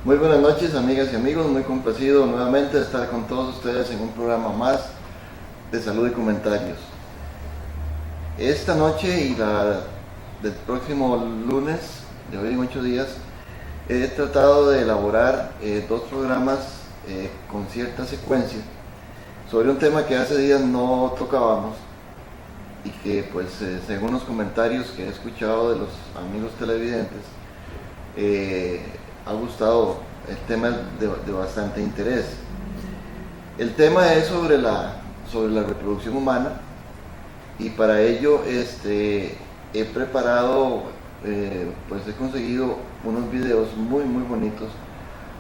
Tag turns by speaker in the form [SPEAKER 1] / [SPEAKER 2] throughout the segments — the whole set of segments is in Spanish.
[SPEAKER 1] Muy buenas noches, amigas y amigos, muy complacido nuevamente de estar con todos ustedes en un programa más de salud y comentarios. Esta noche y la del próximo lunes, de hoy en 8 días, he tratado de elaborar dos programas con cierta secuencia sobre un tema que hace días no tocábamos y que pues según los comentarios que he escuchado de los amigos televidentes ha gustado el tema de bastante interés. El tema es sobre la reproducción humana y para ello he preparado, pues he conseguido unos videos muy bonitos.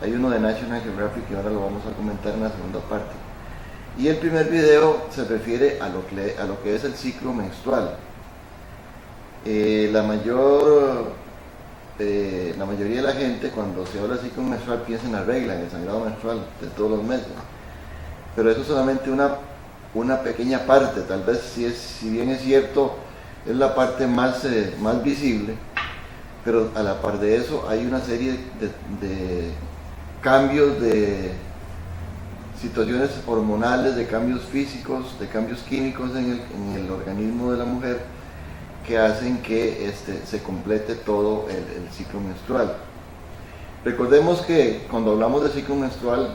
[SPEAKER 1] Hay uno de National Geographic que ahora lo vamos a comentar en la segunda parte. Y el primer video se refiere a lo que es el ciclo menstrual. La mayoría de la gente cuando se habla de ciclo menstrual piensa en la regla, en el sangrado menstrual de todos los meses, pero eso es solamente una pequeña parte. Tal vez si bien es cierto, es la parte más visible, pero a la par de eso hay una serie de cambios, de situaciones hormonales, de cambios físicos, de cambios químicos en el organismo de la mujer, que hacen que se complete todo el ciclo menstrual. Recordemos que cuando hablamos de ciclo menstrual,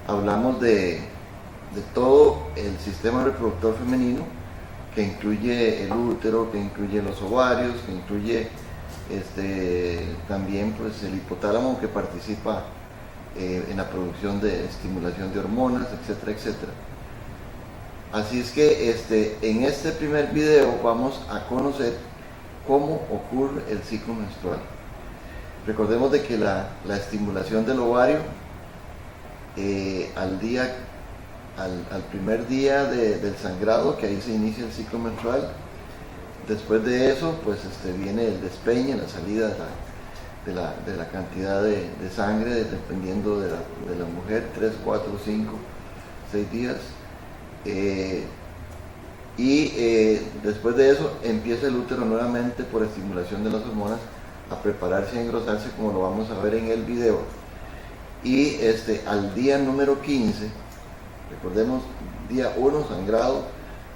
[SPEAKER 1] hablamos de todo el sistema reproductor femenino, que incluye el útero, que incluye los ovarios, que incluye también pues, el hipotálamo, que participa en la producción de estimulación de hormonas, etcétera, etcétera. Así es que en este primer video vamos a conocer cómo ocurre el ciclo menstrual. Recordemos de que la estimulación del ovario al primer día del sangrado, que ahí se inicia el ciclo menstrual. Después de eso pues viene el despeñe, la salida de la cantidad de sangre, dependiendo de la mujer, 3, 4, 5, 6 días. Después de eso empieza el útero nuevamente, por estimulación de las hormonas, a prepararse y a engrosarse, como lo vamos a ver en el video. Y al día número 15, recordemos, día 1 sangrado,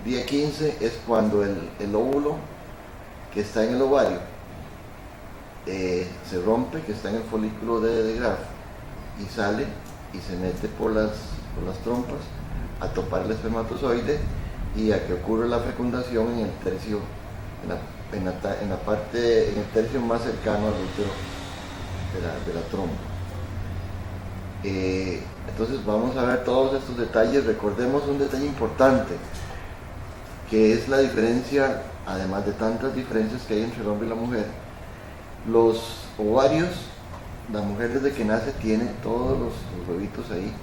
[SPEAKER 1] día 15 es cuando el óvulo que está en el ovario se rompe, que está en el folículo de Graf, y sale y se mete por las trompas a topar el espermatozoide y a que ocurre la fecundación en el tercio, en el tercio más cercano al útero de la trompa. Entonces vamos a ver todos estos detalles. Recordemos un detalle importante, que es la diferencia, además de tantas diferencias que hay entre el hombre y la mujer. Los ovarios, la mujer desde que nace tiene todos los huevitos ahí,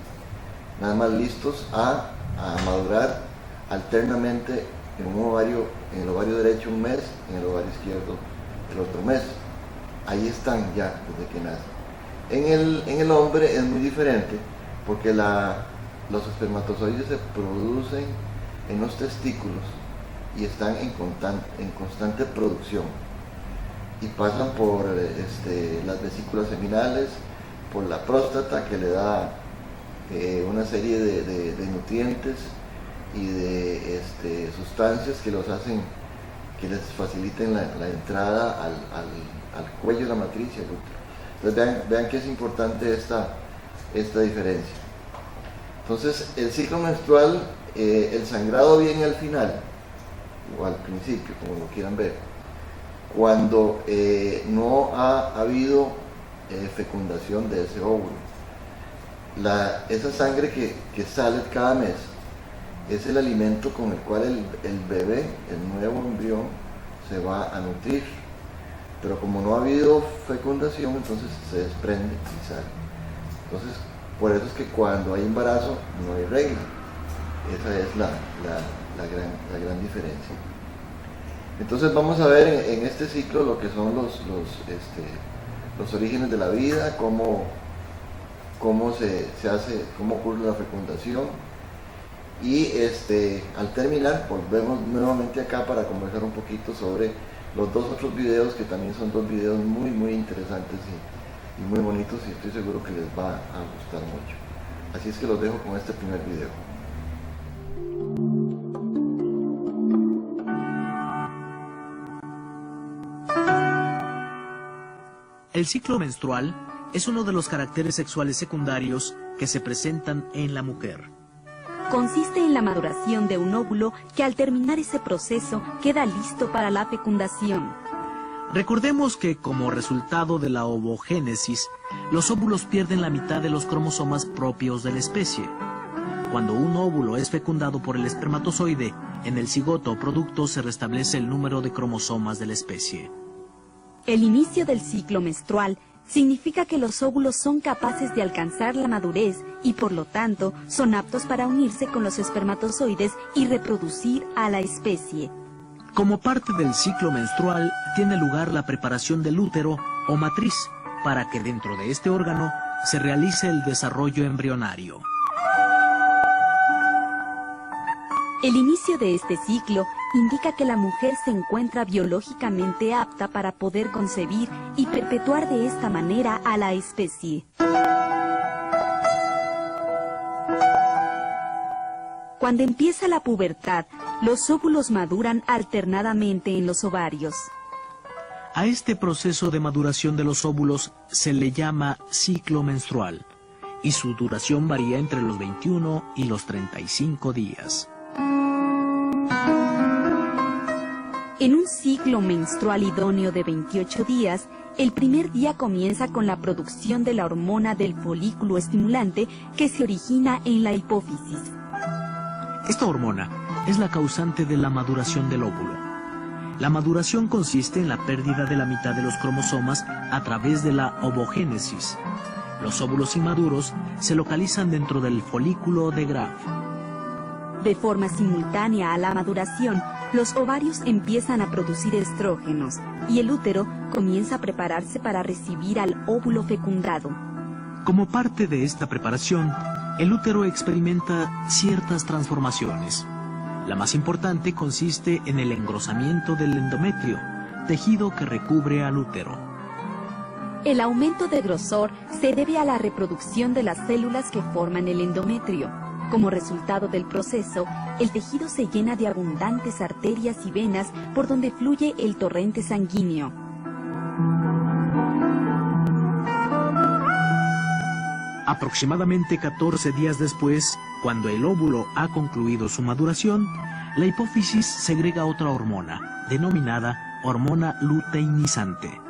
[SPEAKER 1] nada más listos a madurar alternamente en el ovario derecho un mes, en el ovario izquierdo el otro mes. Ahí están ya desde que nacen. En el hombre es muy diferente, porque los espermatozoides se producen en los testículos y están en constante producción, y pasan por las vesículas seminales, por la próstata, que le da una serie de nutrientes y de sustancias que que les faciliten la entrada al cuello de la matriz y al útero. Entonces vean que es importante esta diferencia. Entonces el ciclo menstrual, el sangrado viene al final o al principio, como lo quieran ver, cuando no ha habido fecundación de ese óvulo. Esa sangre que sale cada mes es el alimento con el cual el bebé, el nuevo embrión, se va a nutrir. Pero como no ha habido fecundación, entonces se desprende y sale. Entonces, por eso es que cuando hay embarazo no hay regla. Esa es la gran diferencia. Entonces vamos a ver en este ciclo lo que son los orígenes de la vida, cómo se hace, cómo ocurre la fecundación. Y al terminar volvemos nuevamente acá para conversar un poquito sobre los dos otros videos, que también son dos videos muy interesantes y muy bonitos, y estoy seguro que les va a gustar mucho. Así es que los dejo con este primer video.
[SPEAKER 2] El ciclo menstrual es uno de los caracteres sexuales secundarios que se presentan en la mujer.
[SPEAKER 3] Consiste en la maduración de un óvulo que al terminar ese proceso queda listo para la fecundación.
[SPEAKER 2] Recordemos que como resultado de la ovogénesis, los óvulos pierden la mitad de los cromosomas propios de la especie. Cuando un óvulo es fecundado por el espermatozoide, en el cigoto o producto se restablece el número de cromosomas de la especie.
[SPEAKER 3] El inicio del ciclo menstrual significa que los óvulos son capaces de alcanzar la madurez y por lo tanto son aptos para unirse con los espermatozoides y reproducir a la especie.
[SPEAKER 2] Como parte del ciclo menstrual tiene lugar la preparación del útero o matriz para que dentro de este órgano se realice el desarrollo embrionario.
[SPEAKER 3] El inicio de este ciclo indica que la mujer se encuentra biológicamente apta para poder concebir y perpetuar de esta manera a la especie. Cuando empieza la pubertad, los óvulos maduran alternadamente en los ovarios.
[SPEAKER 2] A este proceso de maduración de los óvulos se le llama ciclo menstrual y su duración varía entre los 21 y los 35 días.
[SPEAKER 3] En un ciclo menstrual idóneo de 28 días, el primer día comienza con la producción de la hormona del folículo estimulante que se origina en la hipófisis.
[SPEAKER 2] Esta hormona es la causante de la maduración del óvulo. La maduración consiste en la pérdida de la mitad de los cromosomas a través de la ovogénesis. Los óvulos inmaduros se localizan dentro del folículo de Graf.
[SPEAKER 3] De forma simultánea a la maduración, los ovarios empiezan a producir estrógenos y el útero comienza a prepararse para recibir al óvulo fecundado.
[SPEAKER 2] Como parte de esta preparación, el útero experimenta ciertas transformaciones. La más importante consiste en el engrosamiento del endometrio, tejido que recubre al útero.
[SPEAKER 3] El aumento de grosor se debe a la reproducción de las células que forman el endometrio. Como resultado del proceso, el tejido se llena de abundantes arterias y venas por donde fluye el torrente sanguíneo.
[SPEAKER 2] Aproximadamente 14 días después, cuando el óvulo ha concluido su maduración, la hipófisis segrega otra hormona, denominada hormona luteinizante.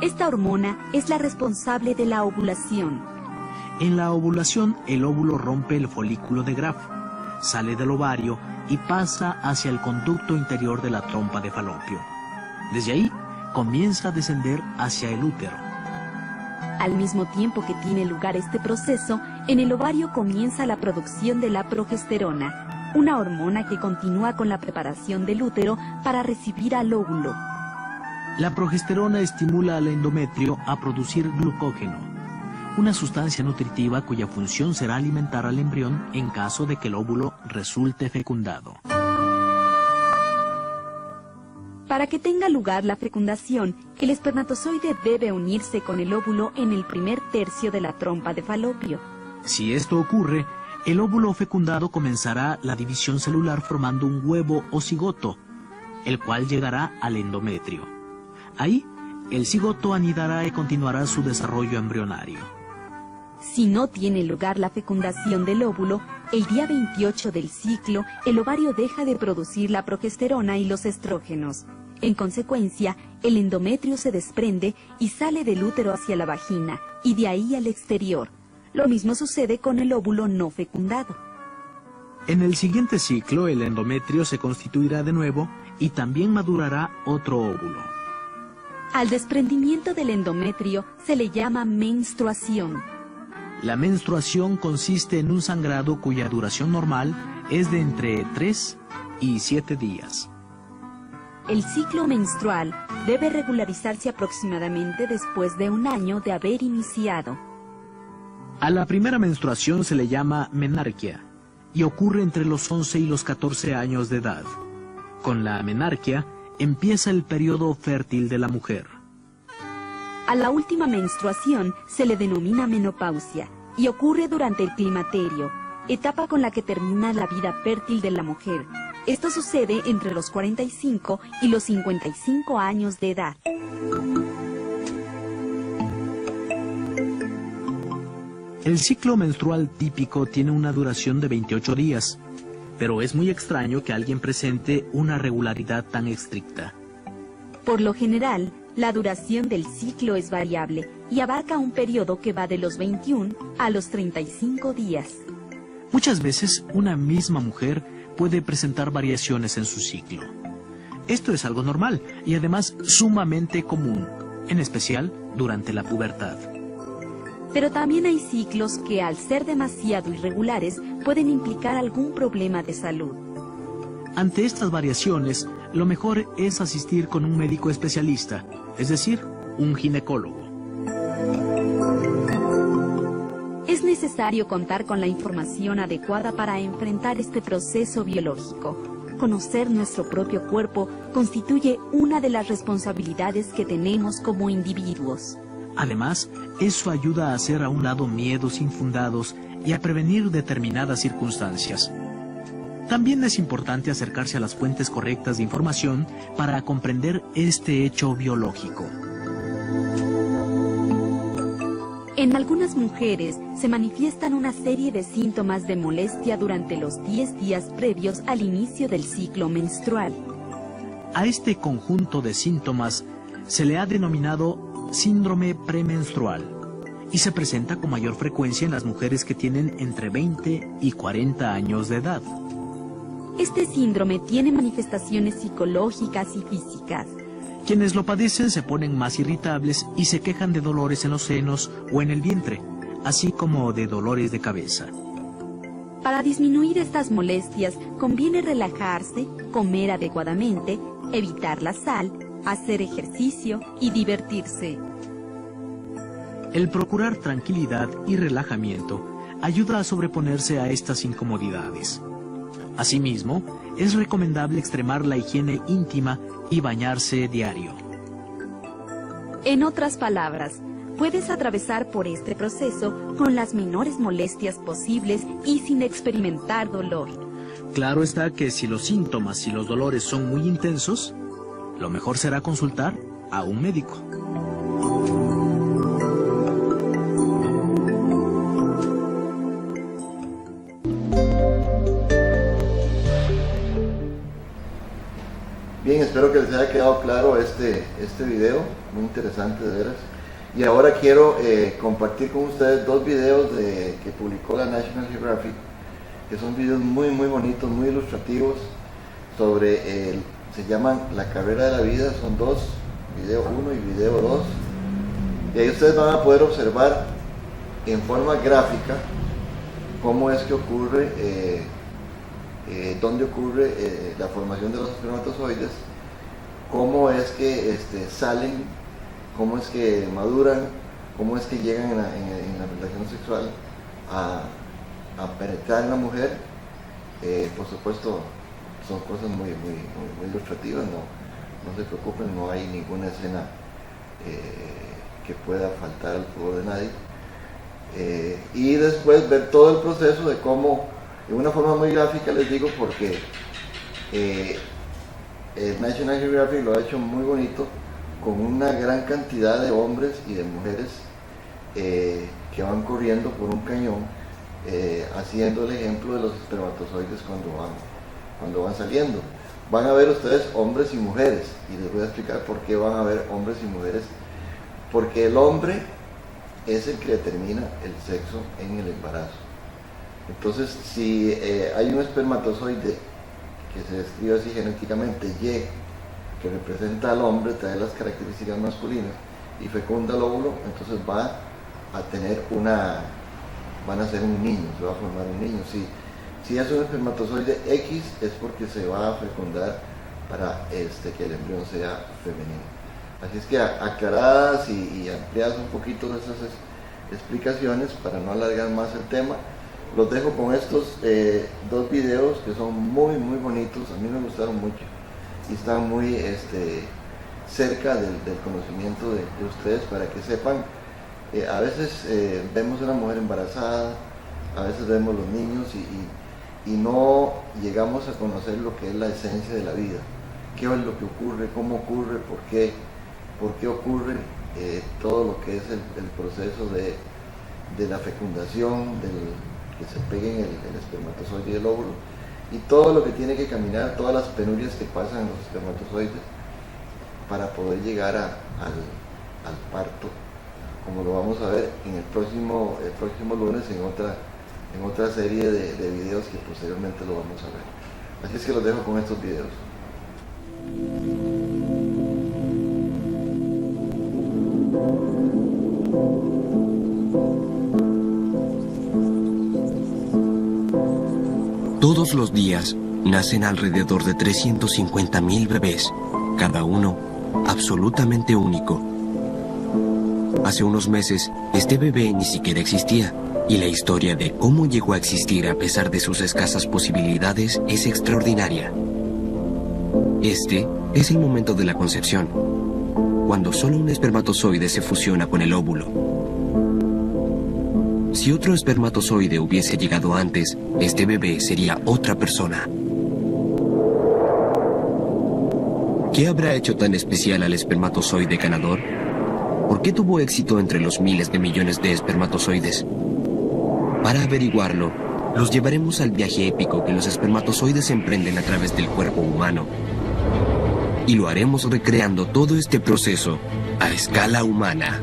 [SPEAKER 3] Esta hormona es la responsable de la ovulación.
[SPEAKER 2] En la ovulación, el óvulo rompe el folículo de Graf, sale del ovario y pasa hacia el conducto interior de la trompa de Falopio. Desde ahí, comienza a descender hacia el útero.
[SPEAKER 3] Al mismo tiempo que tiene lugar este proceso, en el ovario comienza la producción de la progesterona, una hormona que continúa con la preparación del útero para recibir al óvulo.
[SPEAKER 2] La progesterona estimula al endometrio a producir glucógeno, una sustancia nutritiva cuya función será alimentar al embrión en caso de que el óvulo resulte fecundado.
[SPEAKER 3] Para que tenga lugar la fecundación, el espermatozoide debe unirse con el óvulo en el primer tercio de la trompa de Falopio.
[SPEAKER 2] Si esto ocurre, el óvulo fecundado comenzará la división celular formando un huevo o cigoto, el cual llegará al endometrio. Ahí, el cigoto anidará y continuará su desarrollo embrionario.
[SPEAKER 3] Si no tiene lugar la fecundación del óvulo, el día 28 del ciclo, el ovario deja de producir la progesterona y los estrógenos. En consecuencia, el endometrio se desprende y sale del útero hacia la vagina, y de ahí al exterior. Lo mismo sucede con el óvulo no fecundado.
[SPEAKER 2] En el siguiente ciclo, el endometrio se constituirá de nuevo y también madurará otro óvulo.
[SPEAKER 3] Al desprendimiento del endometrio se le llama menstruación.
[SPEAKER 2] La menstruación consiste en un sangrado cuya duración normal es de entre 3 y 7 días.
[SPEAKER 3] El ciclo menstrual debe regularizarse aproximadamente después de un año de haber iniciado.
[SPEAKER 2] A la primera menstruación se le llama menarquia y ocurre entre los 11 y los 14 años de edad. Con la menarquia empieza el periodo fértil de la mujer.
[SPEAKER 3] A la última menstruación se le denomina menopausia y ocurre durante el climaterio, etapa con la que termina la vida fértil de la mujer. Esto sucede entre los 45 y los 55 años de edad.
[SPEAKER 2] El ciclo menstrual típico tiene una duración de 28 días, pero es muy extraño que alguien presente una regularidad tan estricta.
[SPEAKER 3] Por lo general, la duración del ciclo es variable y abarca un periodo que va de los 21 a los 35 días.
[SPEAKER 2] Muchas veces una misma mujer puede presentar variaciones en su ciclo. Esto es algo normal y además sumamente común, en especial durante la pubertad.
[SPEAKER 3] Pero también hay ciclos que, al ser demasiado irregulares, pueden implicar algún problema de salud.
[SPEAKER 2] Ante estas variaciones, lo mejor es asistir con un médico especialista, es decir, un ginecólogo.
[SPEAKER 3] Es necesario contar con la información adecuada para enfrentar este proceso biológico. Conocer nuestro propio cuerpo constituye una de las responsabilidades que tenemos como individuos.
[SPEAKER 2] Además, eso ayuda a hacer a un lado miedos infundados y a prevenir determinadas circunstancias. También es importante acercarse a las fuentes correctas de información para comprender este hecho biológico.
[SPEAKER 3] En algunas mujeres se manifiestan una serie de síntomas de molestia durante los 10 días previos al inicio del ciclo menstrual.
[SPEAKER 2] A este conjunto de síntomas se le ha denominado síndrome premenstrual y se presenta con mayor frecuencia en las mujeres que tienen entre 20 y 40 años de edad.
[SPEAKER 3] Este síndrome tiene manifestaciones psicológicas y físicas.
[SPEAKER 2] Quienes lo padecen se ponen más irritables y se quejan de dolores en los senos o en el vientre, así como de dolores de cabeza.
[SPEAKER 3] Para disminuir estas molestias, conviene relajarse, comer adecuadamente, evitar la sal, hacer ejercicio y divertirse.
[SPEAKER 2] El procurar tranquilidad y relajamiento ayuda a sobreponerse a estas incomodidades. Asimismo, es recomendable extremar la higiene íntima y bañarse diario.
[SPEAKER 3] En otras palabras, puedes atravesar por este proceso con las menores molestias posibles y sin experimentar dolor.
[SPEAKER 2] Claro está que si los síntomas y los dolores son muy intensos, lo mejor será consultar a un médico.
[SPEAKER 1] Bien, espero que les haya quedado claro este video, muy interesante de veras. Y ahora quiero compartir con ustedes dos videos que publicó la National Geographic, que son videos muy bonitos, muy ilustrativos, sobre se llaman La Carrera de la Vida. Son dos, video 1 y video 2, y ahí ustedes van a poder observar en forma gráfica cómo es que ocurre, dónde ocurre la formación de los espermatozoides, cómo es que salen, cómo es que maduran, cómo es que llegan en la relación sexual a penetrar en la mujer. Por supuesto, son cosas muy ilustrativas, no se preocupen, no hay ninguna escena que pueda faltar al favor de nadie. Y después ver todo el proceso de cómo, de una forma muy gráfica les digo, porque el National Geographic lo ha hecho muy bonito, con una gran cantidad de hombres y de mujeres que van corriendo por un cañón, haciendo el ejemplo de los espermatozoides cuando van saliendo. Van a ver ustedes hombres y mujeres, y les voy a explicar por qué van a ver hombres y mujeres. Porque el hombre es el que determina el sexo en el embarazo. Entonces, si hay un espermatozoide que se describe así genéticamente, Y, que representa al hombre, trae las características masculinas y fecunda el óvulo, entonces van a ser un niño, se va a formar un niño. Si es un espermatozoide X, es porque se va a fecundar para que el embrión sea femenino. Así es que aclaradas y ampliadas un poquito esas explicaciones para no alargar más el tema, los dejo con estos dos videos que son muy bonitos. A mí me gustaron mucho y están muy cerca del conocimiento de ustedes para que sepan. A veces vemos a una mujer embarazada, a veces vemos los niños y no llegamos a conocer lo que es la esencia de la vida. ¿Qué es lo que ocurre? ¿Cómo ocurre? ¿Por qué ocurre? Todo lo que es el proceso de la fecundación, que se peguen el espermatozoide y el óvulo, y todo lo que tiene que caminar, todas las penurias que pasan en los espermatozoides para poder llegar al parto, como lo vamos a ver en el próximo lunes en otra serie de videos que posteriormente lo vamos a ver. Así es que los dejo con estos videos.
[SPEAKER 4] Todos los días nacen alrededor de 350,000 bebés, cada uno absolutamente único. Hace unos meses, este bebé ni siquiera existía, y la historia de cómo llegó a existir a pesar de sus escasas posibilidades es extraordinaria. Este es el momento de la concepción, cuando solo un espermatozoide se fusiona con el óvulo. Si otro espermatozoide hubiese llegado antes, este bebé sería otra persona. ¿Qué habrá hecho tan especial al espermatozoide ganador? ¿Por qué tuvo éxito entre los miles de millones de espermatozoides? Para averiguarlo, los llevaremos al viaje épico que los espermatozoides emprenden a través del cuerpo humano. Y lo haremos recreando todo este proceso a escala humana.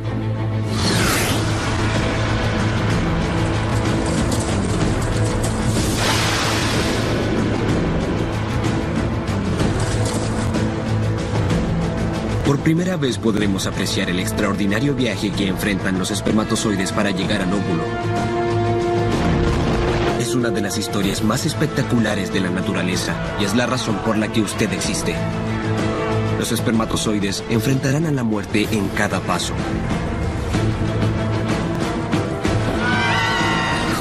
[SPEAKER 4] Por primera vez podremos apreciar el extraordinario viaje que enfrentan los espermatozoides para llegar al óvulo. Es una de las historias más espectaculares de la naturaleza y es la razón por la que usted existe. Los espermatozoides enfrentarán a la muerte en cada paso.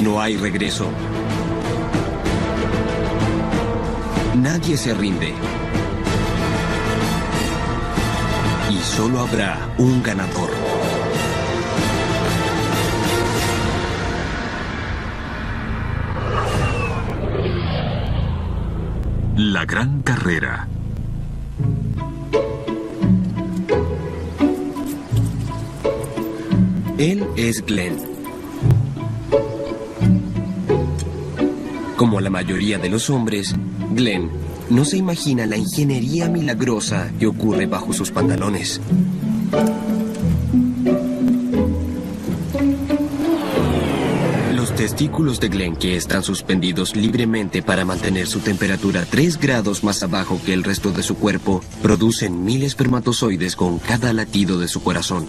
[SPEAKER 4] No hay regreso. Nadie se rinde. Y solo habrá un ganador.
[SPEAKER 5] La gran carrera.
[SPEAKER 4] Él es Glenn. Como la mayoría de los hombres, Glenn no se imagina la ingeniería milagrosa que ocurre bajo sus pantalones. Los testículos de Glenn, que están suspendidos libremente para mantener su temperatura 3 grados más abajo que el resto de su cuerpo, producen 1000 espermatozoides con cada latido de su corazón.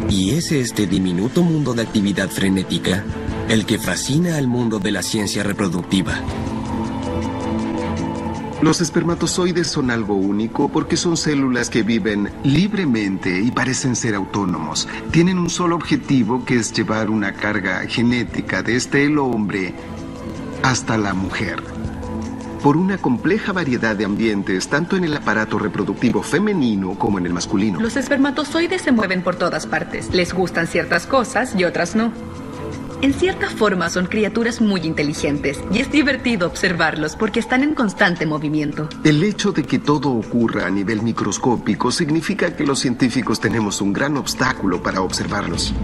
[SPEAKER 4] Y es este diminuto mundo de actividad frenética el que fascina al mundo de la ciencia reproductiva.
[SPEAKER 6] Los espermatozoides son algo único porque son células que viven libremente y parecen ser autónomos. Tienen un solo objetivo, que es llevar una carga genética desde el hombre hasta la mujer. Por una compleja variedad de ambientes, tanto en el aparato reproductivo femenino como en el masculino.
[SPEAKER 7] Los espermatozoides se mueven por todas partes. Les gustan ciertas cosas y otras no. En cierta forma son criaturas muy inteligentes y es divertido observarlos porque están en constante movimiento.
[SPEAKER 6] El hecho de que todo ocurra a nivel microscópico significa que los científicos tenemos un gran obstáculo para observarlos.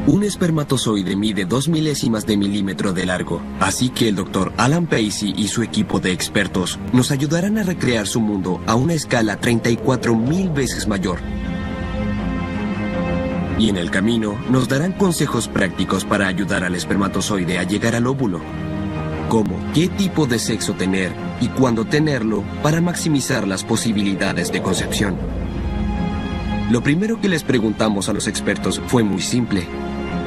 [SPEAKER 4] Un espermatozoide mide 2 milésimas de milímetro de largo, así que el Dr. Alan Pacey y su equipo de expertos nos ayudarán a recrear su mundo a una escala 34,000 veces mayor. Y en el camino nos darán consejos prácticos para ayudar al espermatozoide a llegar al óvulo. Como qué tipo de sexo tener y cuándo tenerlo para maximizar las posibilidades de concepción. Lo primero que les preguntamos a los expertos fue muy simple.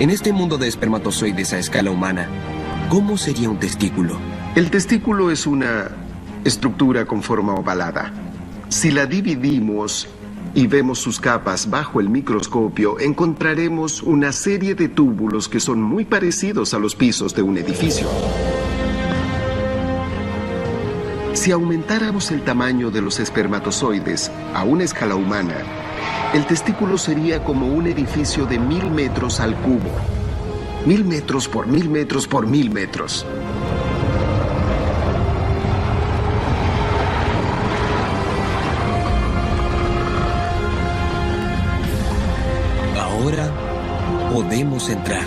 [SPEAKER 4] En este mundo de espermatozoides a escala humana, ¿cómo sería un testículo?
[SPEAKER 6] El testículo es una estructura con forma ovalada. Si la dividimos y vemos sus capas bajo el microscopio, encontraremos una serie de túbulos que son muy parecidos a los pisos de un edificio. Si aumentáramos el tamaño de los espermatozoides a una escala humana, el testículo sería como un edificio de 1000 metros al cubo. 1000 metros por 1000 metros por 1000 metros.
[SPEAKER 4] Ahora podemos entrar.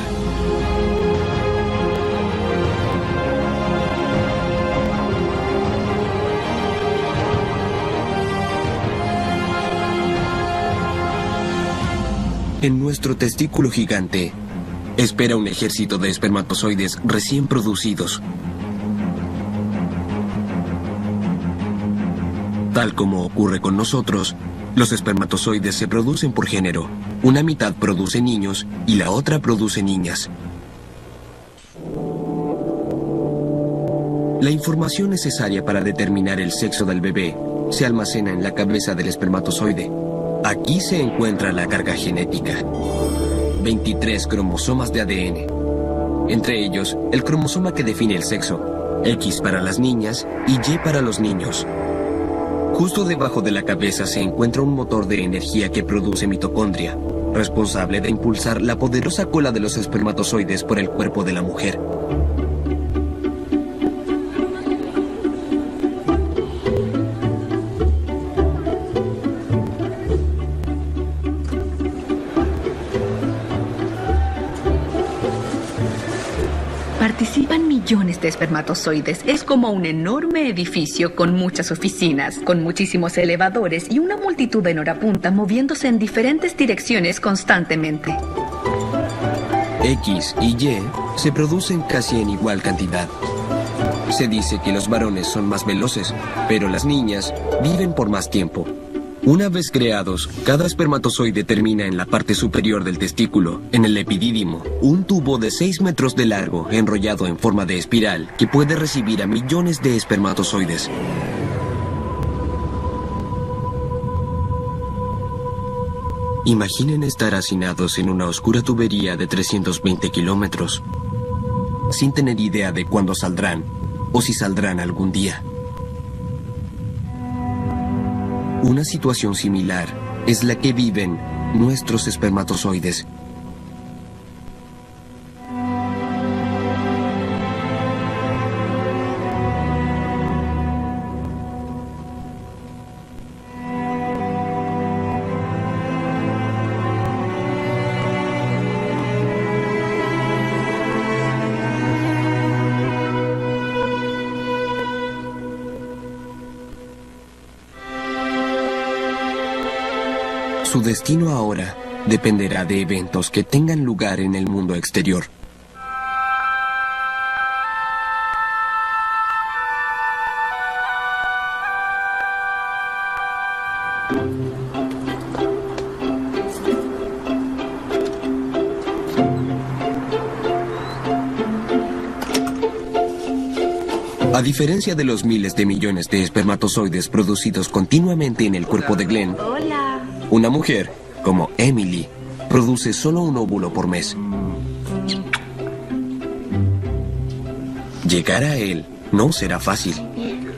[SPEAKER 4] En nuestro testículo gigante espera un ejército de espermatozoides recién producidos. Tal como ocurre con nosotros, los espermatozoides se producen por género. Una mitad produce niños y la otra produce niñas. La información necesaria para determinar el sexo del bebé se almacena en la cabeza del espermatozoide. Aquí se encuentra la carga genética. 23 cromosomas de ADN. Entre ellos, el cromosoma que define el sexo, X para las niñas y Y para los niños. Justo debajo de la cabeza se encuentra un motor de energía que produce mitocondria, responsable de impulsar la poderosa cola de los espermatozoides por el cuerpo de la mujer.
[SPEAKER 7] Participan millones de espermatozoides. Es como un enorme edificio con muchas oficinas, con muchísimos elevadores y una multitud en hora punta moviéndose en diferentes direcciones constantemente.
[SPEAKER 4] X y Y se producen casi en igual cantidad. Se dice que los varones son más veloces, pero las niñas viven por más tiempo. Una vez creados, cada espermatozoide termina en la parte superior del testículo, en el epidídimo, un tubo de 6 metros de largo enrollado en forma de espiral que puede recibir a millones de espermatozoides. Imaginen estar hacinados en una oscura tubería de 320 kilómetros, sin tener idea de cuándo saldrán o si saldrán algún día. Una situación similar es la que viven nuestros espermatozoides. Su destino ahora dependerá de eventos que tengan lugar en el mundo exterior. A diferencia de los miles de millones de espermatozoides producidos continuamente en el cuerpo de Glenn, una mujer, como Emily, produce solo un óvulo por mes. Llegar a él no será fácil.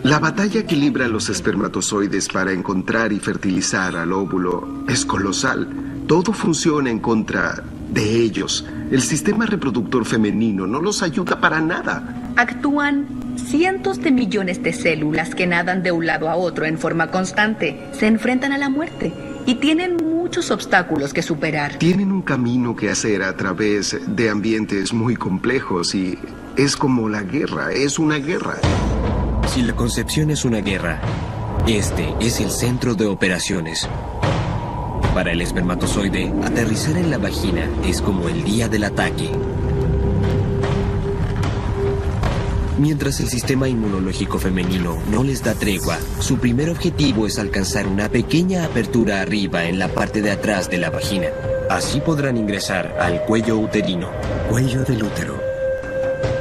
[SPEAKER 6] La batalla que libran los espermatozoides para encontrar y fertilizar al óvulo es colosal. Todo funciona en contra de ellos. El sistema reproductor femenino no los ayuda para nada.
[SPEAKER 7] Actúan cientos de millones de células que nadan de un lado a otro en forma constante. Se enfrentan a la muerte y tienen muchos obstáculos que superar.
[SPEAKER 6] Tienen un camino que hacer a través de ambientes muy complejos y es como la guerra, es una guerra.
[SPEAKER 4] Si la concepción es una guerra, este es el centro de operaciones. Para el espermatozoide, aterrizar en la vagina es como el día del ataque. Mientras el sistema inmunológico femenino no les da tregua, su primer objetivo es alcanzar una pequeña apertura arriba en la parte de atrás de la vagina. Así podrán ingresar al cuello uterino.
[SPEAKER 8] Cuello del útero.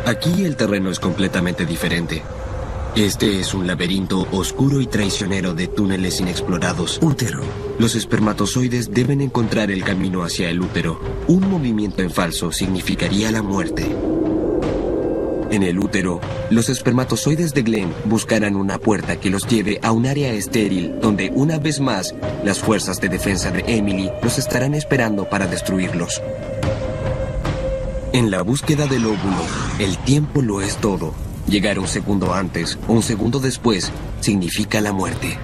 [SPEAKER 4] Aquí el terreno es completamente diferente. Este es un laberinto oscuro y traicionero de túneles inexplorados.
[SPEAKER 8] Útero.
[SPEAKER 4] Los espermatozoides deben encontrar el camino hacia el útero. Un movimiento en falso significaría la muerte. En el útero, los espermatozoides de Glenn buscarán una puerta que los lleve a un área estéril donde, una vez más, las fuerzas de defensa de Emily los estarán esperando para destruirlos. En la búsqueda del óvulo, el tiempo lo es todo. Llegar un segundo antes o un segundo después significa la muerte.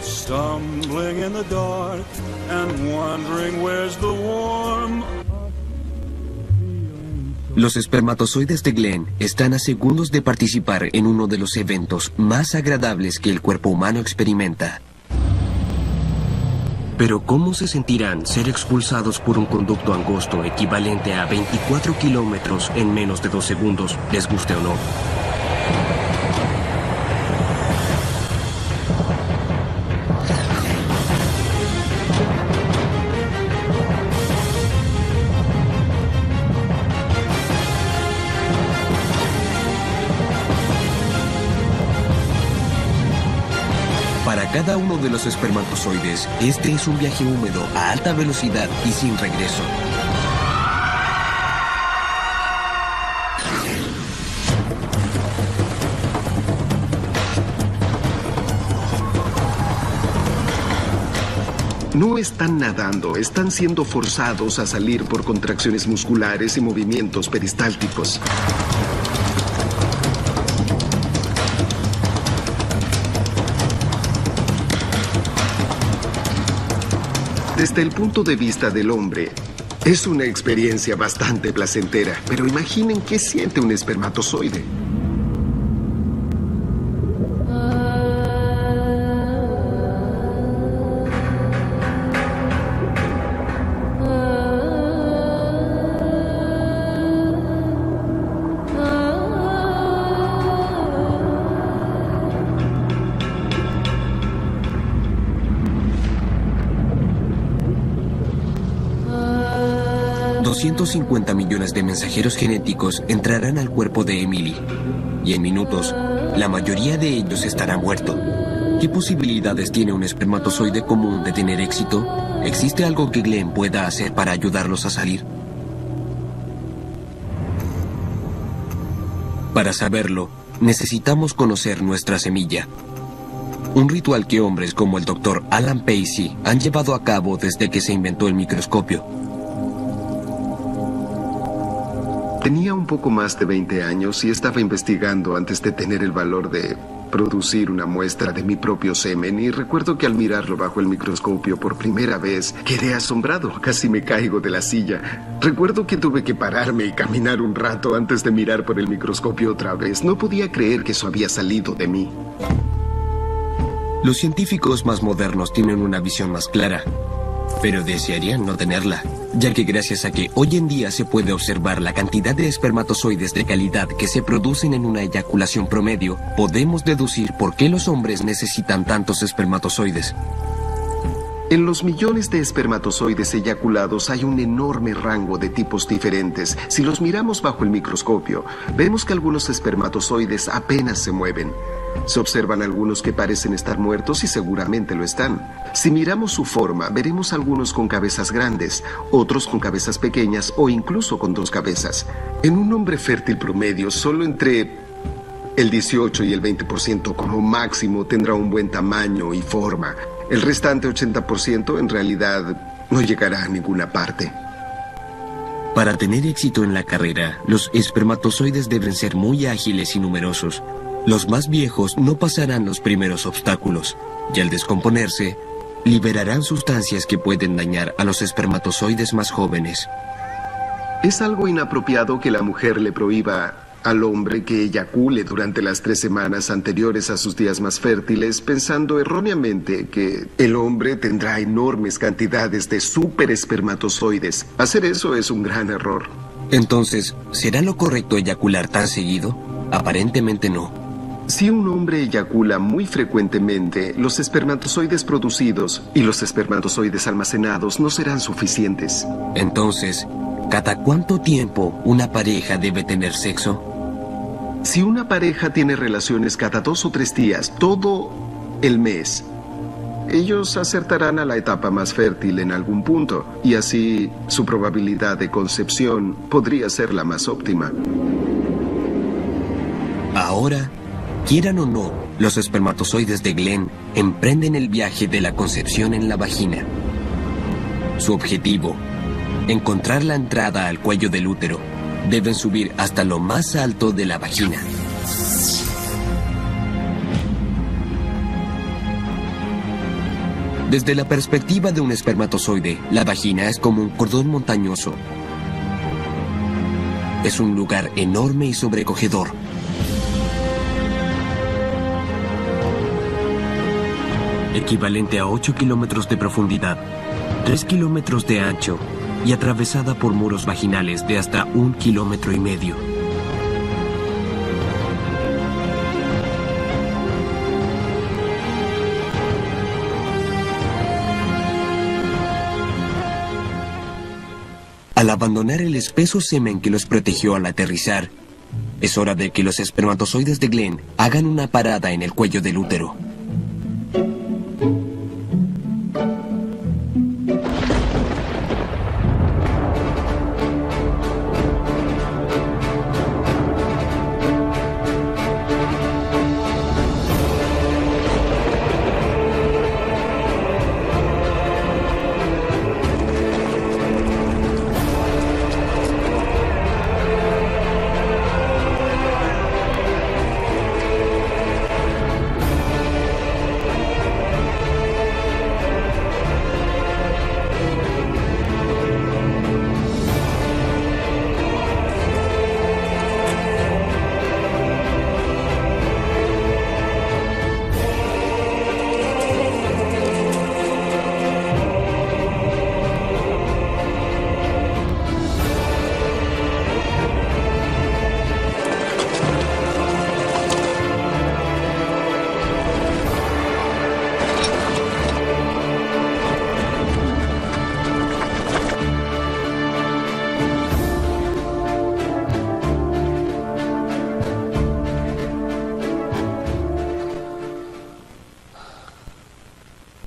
[SPEAKER 8] Stumbling in the dark and wondering where's the warm.
[SPEAKER 4] Los espermatozoides de Glenn están a segundos de participar en uno de los eventos más agradables que el cuerpo humano experimenta. Pero ¿cómo se sentirán ser expulsados por un conducto angosto equivalente a 24 kilómetros en menos de 2 segundos, les guste o no? Para cada uno de los espermatozoides, este es un viaje húmedo a alta velocidad y sin regreso.
[SPEAKER 6] No están nadando, están siendo forzados a salir por contracciones musculares y movimientos peristálticos. Desde el punto de vista del hombre, es una experiencia bastante placentera, pero imaginen qué siente un espermatozoide.
[SPEAKER 4] $250 millones de mensajeros genéticos entrarán al cuerpo de Emily. Y en minutos, la mayoría de ellos estará muerto. ¿Qué posibilidades tiene un espermatozoide común de tener éxito? ¿Existe algo que Glenn pueda hacer para ayudarlos a salir? Para saberlo, necesitamos conocer nuestra semilla. Un ritual que hombres como el Dr. Alan Pacey han llevado a cabo desde que se inventó el microscopio.
[SPEAKER 6] Tenía un poco más de 20 años y estaba investigando antes de tener el valor de producir una muestra de mi propio semen, y recuerdo que al mirarlo bajo el microscopio por primera vez quedé asombrado, casi me caigo de la silla. Recuerdo que tuve que pararme y caminar un rato antes de mirar por el microscopio otra vez. No podía creer que eso había salido de mí.
[SPEAKER 4] Los científicos más modernos tienen una visión más clara, pero desearían no tenerla, ya que gracias a que hoy en día se puede observar la cantidad de espermatozoides de calidad que se producen en una eyaculación promedio, podemos deducir por qué los hombres necesitan tantos espermatozoides.
[SPEAKER 6] En los millones de espermatozoides eyaculados hay un enorme rango de tipos diferentes. Si los miramos bajo el microscopio, vemos que algunos espermatozoides apenas se mueven. Se observan algunos que parecen estar muertos y seguramente lo están. Si miramos su forma, veremos algunos con cabezas grandes, otros con cabezas pequeñas o incluso con 2 cabezas. En un hombre fértil promedio, solo entre el 18 y el 20% como máximo tendrá un buen tamaño y forma. El restante 80% en realidad no llegará a ninguna parte.
[SPEAKER 4] Para tener éxito en la carrera, los espermatozoides deben ser muy ágiles y numerosos. Los más viejos no pasarán los primeros obstáculos, y al descomponerse, liberarán sustancias que pueden dañar a los espermatozoides más jóvenes.
[SPEAKER 6] Es algo inapropiado que la mujer le prohíba al hombre que eyacule durante las 3 semanas anteriores a sus días más fértiles, pensando erróneamente que el hombre tendrá enormes cantidades de superespermatozoides. Hacer eso es un gran error.
[SPEAKER 4] Entonces, ¿será lo correcto eyacular tan seguido? Aparentemente no.
[SPEAKER 6] Si un hombre eyacula muy frecuentemente, los espermatozoides producidos y los espermatozoides almacenados no serán suficientes.
[SPEAKER 4] Entonces, ¿cada cuánto tiempo una pareja debe tener sexo?
[SPEAKER 6] Si una pareja tiene relaciones cada 2 o 3 días, todo el mes, ellos acertarán a la etapa más fértil en algún punto, y así su probabilidad de concepción podría ser la más óptima.
[SPEAKER 4] Ahora, quieran o no, los espermatozoides de Glenn emprenden el viaje de la concepción en la vagina. Su objetivo: encontrar la entrada al cuello del útero. Deben subir hasta lo más alto de la vagina. Desde la perspectiva de un espermatozoide, la vagina es como un cordón montañoso. Es un lugar enorme y sobrecogedor. Equivalente a 8 kilómetros de profundidad, 3 kilómetros de ancho y atravesada por muros vaginales de hasta 1,5 kilómetros. Al abandonar el espeso semen que los protegió al aterrizar, es hora de que los espermatozoides de Glenn hagan una parada en el cuello del útero.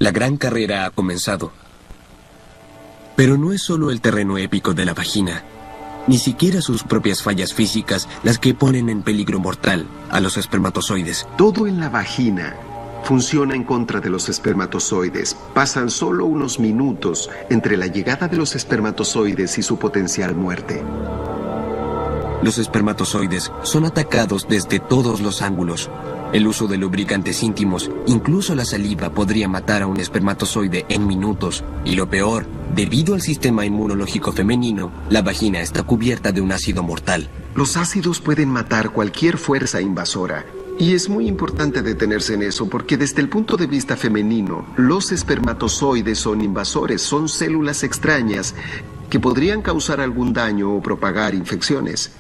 [SPEAKER 4] La gran carrera ha comenzado. Pero no es solo el terreno épico de la vagina, ni siquiera sus propias fallas físicas las que ponen en peligro mortal a los espermatozoides.
[SPEAKER 6] Todo en la vagina funciona en contra de los espermatozoides. Pasan solo unos minutos entre la llegada de los espermatozoides y su potencial muerte.
[SPEAKER 4] Los espermatozoides son atacados desde todos los ángulos. El uso de lubricantes íntimos, incluso la saliva, podría matar a un espermatozoide en minutos. Y lo peor, debido al sistema inmunológico femenino, la vagina está cubierta de un ácido mortal.
[SPEAKER 6] Los ácidos pueden matar cualquier fuerza invasora. Y es muy importante detenerse en eso porque desde el punto de vista femenino, los espermatozoides son invasores, son células extrañas que podrían causar algún daño o propagar infecciones.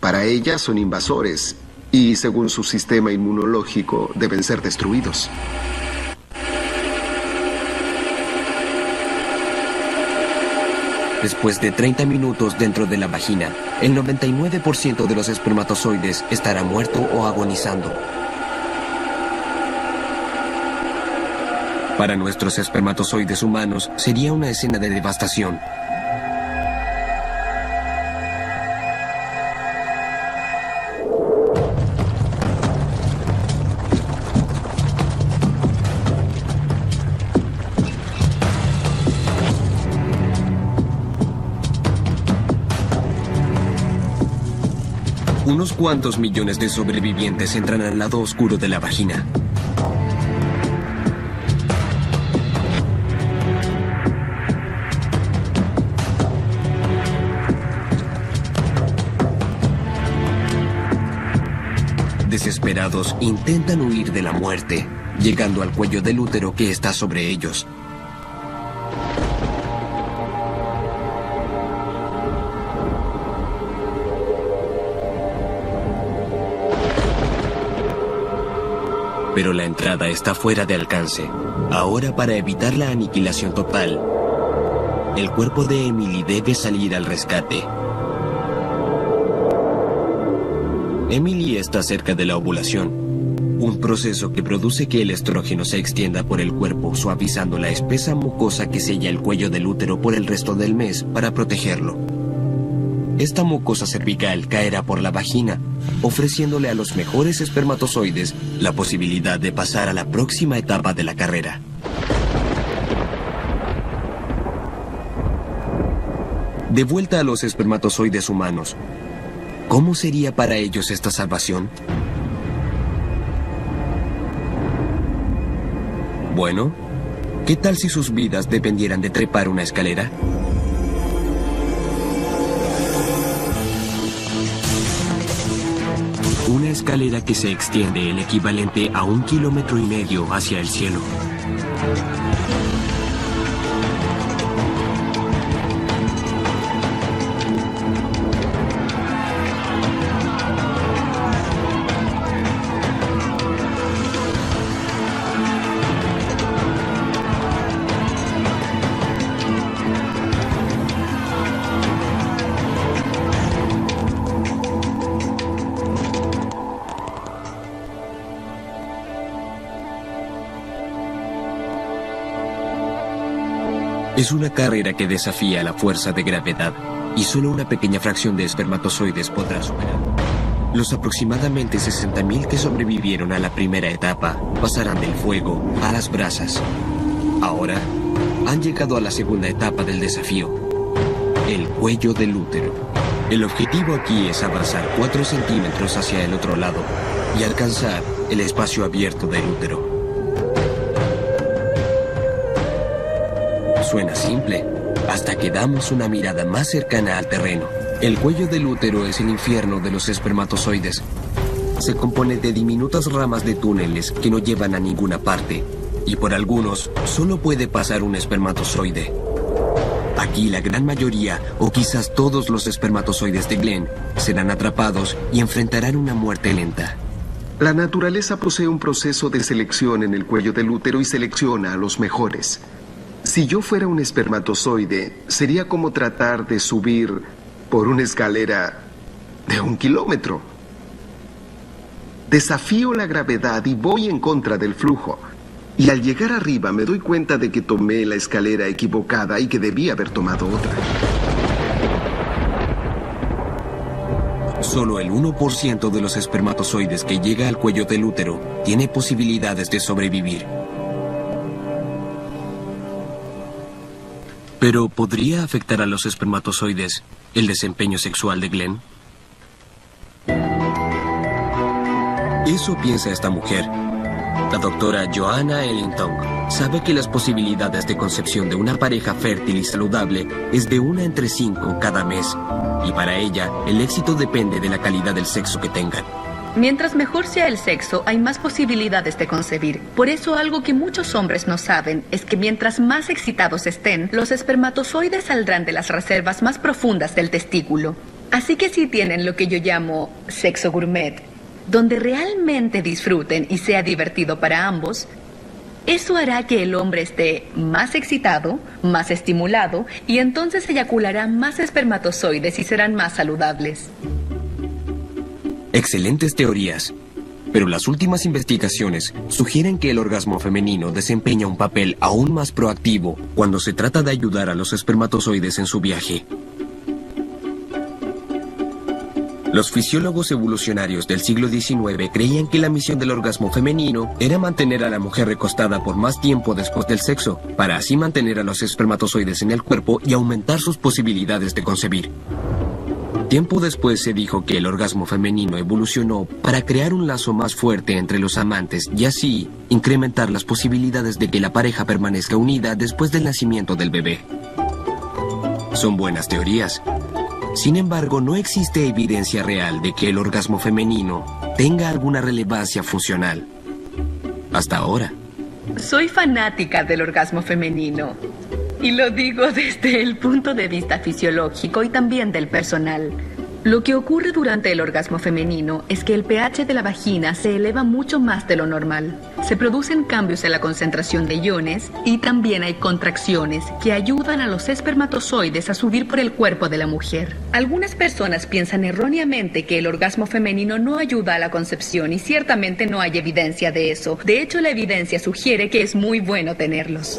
[SPEAKER 6] Para ellas son invasores y, según su sistema inmunológico, deben ser destruidos.
[SPEAKER 4] Después de 30 minutos dentro de la vagina, el 99% de los espermatozoides estará muerto o agonizando. Para nuestros espermatozoides humanos sería una escena de devastación. Unos cuantos millones de sobrevivientes entran al lado oscuro de la vagina. Desesperados, intentan huir de la muerte, llegando al cuello del útero que está sobre ellos. Pero la entrada está fuera de alcance. Ahora, para evitar la aniquilación total, el cuerpo de Emily debe salir al rescate. Emily está cerca de la ovulación, un proceso que produce que el estrógeno se extienda por el cuerpo, suavizando la espesa mucosa que sella el cuello del útero por el resto del mes para protegerlo. Esta mucosa cervical caerá por la vagina, ofreciéndole a los mejores espermatozoides la posibilidad de pasar a la próxima etapa de la carrera. De vuelta a los espermatozoides humanos, ¿cómo sería para ellos esta salvación? Bueno, ¿qué tal si sus vidas dependieran de trepar una escalera? Una escalera que se extiende el equivalente a 1,5 kilómetros hacia el cielo. Es una carrera que desafía la fuerza de gravedad y solo una pequeña fracción de espermatozoides podrá superarlo. Los aproximadamente 60.000 que sobrevivieron a la primera etapa pasarán del fuego a las brasas. Ahora han llegado a la segunda etapa del desafío, el cuello del útero. El objetivo aquí es avanzar 4 centímetros hacia el otro lado y alcanzar el espacio abierto del útero. Suena simple, hasta que damos una mirada más cercana al terreno. El cuello del útero es el infierno de los espermatozoides. Se compone de diminutas ramas de túneles que no llevan a ninguna parte, y por algunos solo puede pasar un espermatozoide. Aquí la gran mayoría, o quizás todos los espermatozoides de Glenn, serán atrapados y enfrentarán una muerte lenta.
[SPEAKER 6] La naturaleza posee un proceso de selección en el cuello del útero y selecciona a los mejores. Si yo fuera un espermatozoide, sería como tratar de subir por una escalera de 1 kilómetro. Desafío la gravedad y voy en contra del flujo. Y al llegar arriba me doy cuenta de que tomé la escalera equivocada y que debía haber tomado otra.
[SPEAKER 4] Solo el 1% de los espermatozoides que llega al cuello del útero tiene posibilidades de sobrevivir. Pero ¿podría afectar a los espermatozoides el desempeño sexual de Glenn? Eso piensa esta mujer. La doctora Joanna Ellington sabe que las posibilidades de concepción de una pareja fértil y saludable es de 1 entre 5 cada mes. Y para ella, el éxito depende de la calidad del sexo que tengan.
[SPEAKER 7] Mientras mejor sea el sexo, hay más posibilidades de concebir. Por eso, algo que muchos hombres no saben es que mientras más excitados estén, los espermatozoides saldrán de las reservas más profundas del testículo. Así que si tienen lo que yo llamo sexo gourmet, donde realmente disfruten y sea divertido para ambos, eso hará que el hombre esté más excitado, más estimulado, y entonces eyaculará más espermatozoides y serán más saludables.
[SPEAKER 4] Excelentes teorías, pero las últimas investigaciones sugieren que el orgasmo femenino desempeña un papel aún más proactivo cuando se trata de ayudar a los espermatozoides en su viaje. Los fisiólogos evolucionarios del siglo XIX creían que la misión del orgasmo femenino era mantener a la mujer recostada por más tiempo después del sexo, para así mantener a los espermatozoides en el cuerpo y aumentar sus posibilidades de concebir. Tiempo después se dijo que el orgasmo femenino evolucionó para crear un lazo más fuerte entre los amantes y así incrementar las posibilidades de que la pareja permanezca unida después del nacimiento del bebé. Son buenas teorías. Sin embargo, no existe evidencia real de que el orgasmo femenino tenga alguna relevancia funcional. Hasta ahora.
[SPEAKER 7] Soy fanática del orgasmo femenino. Y lo digo desde el punto de vista fisiológico y también del personal. Lo que ocurre durante el orgasmo femenino es que el pH de la vagina se eleva mucho más de lo normal. Se producen cambios en la concentración de iones y también hay contracciones que ayudan a los espermatozoides a subir por el cuerpo de la mujer. Algunas personas piensan erróneamente que el orgasmo femenino no ayuda a la concepción y ciertamente no hay evidencia de eso. De hecho, la evidencia sugiere que es muy bueno tenerlos.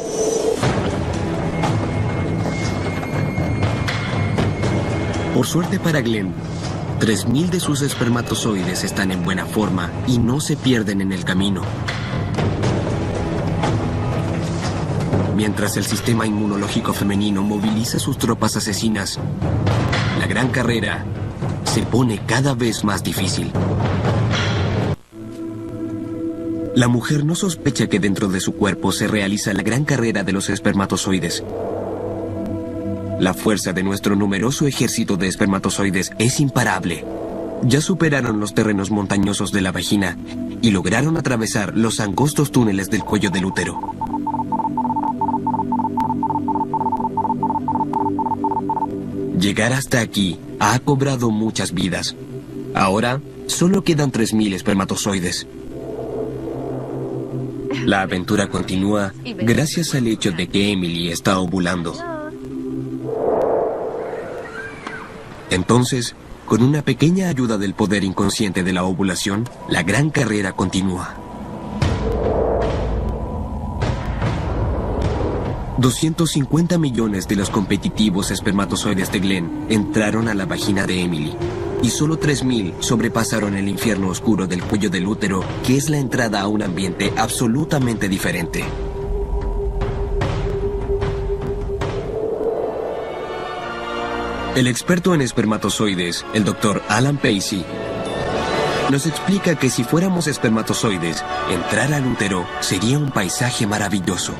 [SPEAKER 4] Por suerte para Glenn, 3.000 de sus espermatozoides están en buena forma y no se pierden en el camino. Mientras el sistema inmunológico femenino moviliza sus tropas asesinas, la gran carrera se pone cada vez más difícil. La mujer no sospecha que dentro de su cuerpo se realiza la gran carrera de los espermatozoides. La fuerza de nuestro numeroso ejército de espermatozoides es imparable. Ya superaron los terrenos montañosos de la vagina y lograron atravesar los angostos túneles del cuello del útero. Llegar hasta aquí ha cobrado muchas vidas. Ahora solo quedan 3.000 espermatozoides. La aventura continúa gracias al hecho de que Emily está ovulando. Entonces, con una pequeña ayuda del poder inconsciente de la ovulación, la gran carrera continúa. 250 millones de los competitivos espermatozoides de Glenn entraron a la vagina de Emily, y solo 3.000 sobrepasaron el infierno oscuro del cuello del útero, que es la entrada a un ambiente absolutamente diferente. El experto en espermatozoides, el Dr. Alan Pacey, nos explica que si fuéramos espermatozoides, entrar al útero sería un paisaje maravilloso.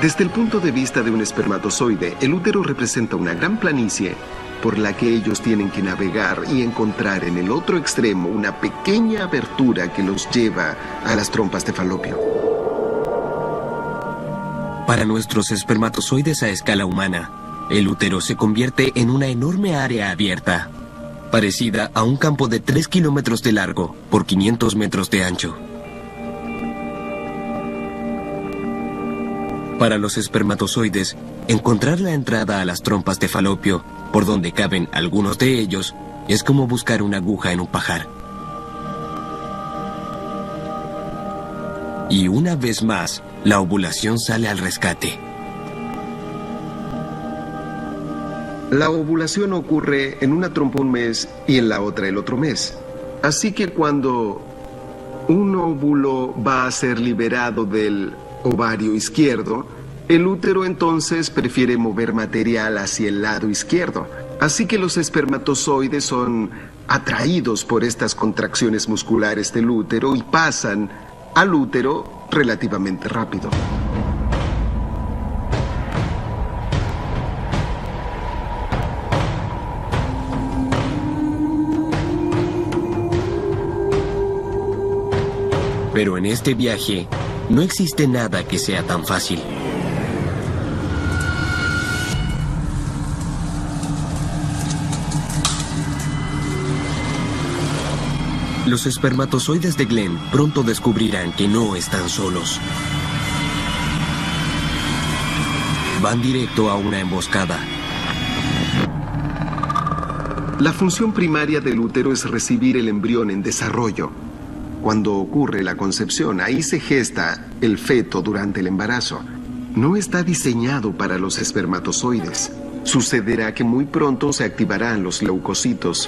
[SPEAKER 6] Desde el punto de vista de un espermatozoide, el útero representa una gran planicie por la que ellos tienen que navegar y encontrar en el otro extremo una pequeña abertura que los lleva a las trompas de falopio.
[SPEAKER 4] Para nuestros espermatozoides a escala humana, el útero se convierte en una enorme área abierta, parecida a un campo de 3 kilómetros de largo por 500 metros de ancho. Para los espermatozoides, encontrar la entrada a las trompas de falopio, por donde caben algunos de ellos, es como buscar una aguja en un pajar. Y una vez más, la ovulación sale al rescate.
[SPEAKER 6] La ovulación ocurre en una trompa un mes y en la otra el otro mes. Así que cuando un óvulo va a ser liberado del ovario izquierdo, el útero entonces prefiere mover material hacia el lado izquierdo. Así que los espermatozoides son atraídos por estas contracciones musculares del útero y pasan al útero relativamente rápido.
[SPEAKER 4] Pero en este viaje, no existe nada que sea tan fácil. Los espermatozoides de Glenn pronto descubrirán que no están solos. Van directo a una emboscada.
[SPEAKER 6] La función primaria del útero es recibir el embrión en desarrollo. Cuando ocurre la concepción, ahí se gesta el feto durante el embarazo. No está diseñado para los espermatozoides. Sucederá que muy pronto se activarán los leucocitos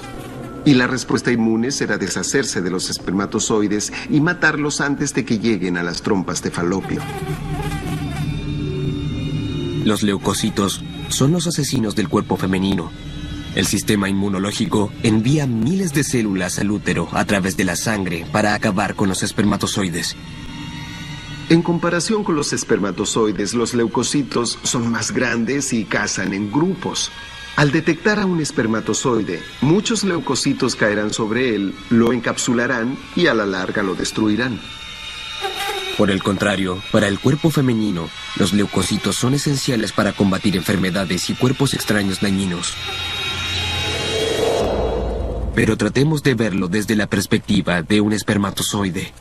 [SPEAKER 6] y la respuesta inmune será deshacerse de los espermatozoides y matarlos antes de que lleguen a las trompas de falopio.
[SPEAKER 4] Los leucocitos son los asesinos del cuerpo femenino. El sistema inmunológico envía miles de células al útero a través de la sangre para acabar con los espermatozoides.
[SPEAKER 6] En comparación con los espermatozoides, los leucocitos son más grandes y cazan en grupos. Al detectar a un espermatozoide, muchos leucocitos caerán sobre él, lo encapsularán y a la larga lo destruirán.
[SPEAKER 4] Por el contrario, para el cuerpo femenino, los leucocitos son esenciales para combatir enfermedades y cuerpos extraños dañinos. Pero tratemos de verlo desde la perspectiva de un espermatozoide.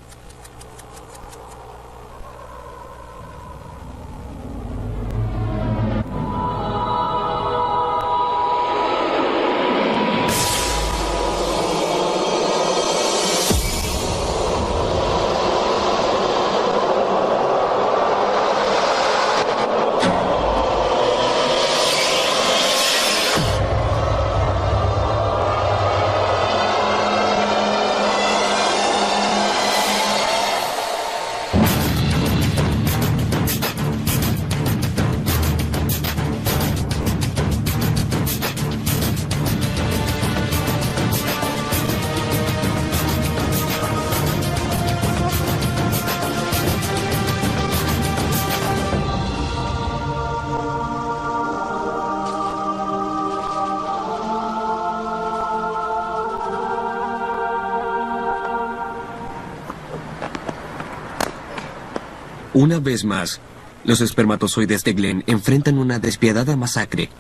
[SPEAKER 4] Una vez más, los espermatozoides de Glenn enfrentan una despiadada masacre.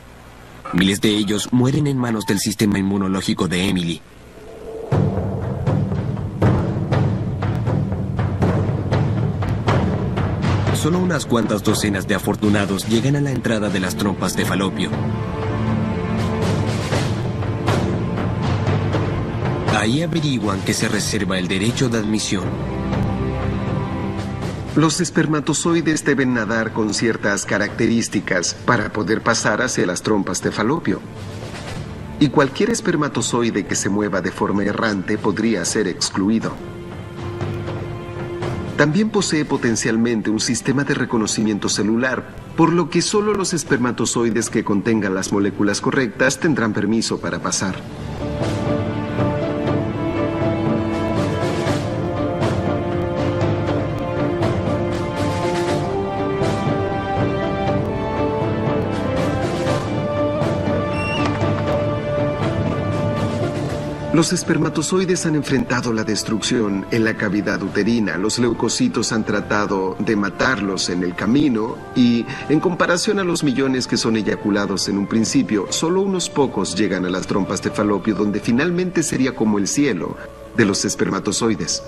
[SPEAKER 4] Miles de ellos mueren en manos del sistema inmunológico de Emily. Solo unas cuantas docenas de afortunados llegan a la entrada de las trompas de Falopio. Ahí averiguan que se reserva el derecho de admisión.
[SPEAKER 6] Los espermatozoides deben nadar con ciertas características para poder pasar hacia las trompas de Falopio. Y cualquier espermatozoide que se mueva de forma errante podría ser excluido. También posee potencialmente un sistema de reconocimiento celular, por lo que solo los espermatozoides que contengan las moléculas correctas tendrán permiso para pasar. Los espermatozoides han enfrentado la destrucción en la cavidad uterina. Los leucocitos han tratado de matarlos en el camino y, en comparación a los millones que son eyaculados en un principio, solo unos pocos llegan a las trompas de Falopio, donde finalmente sería como el cielo de los espermatozoides.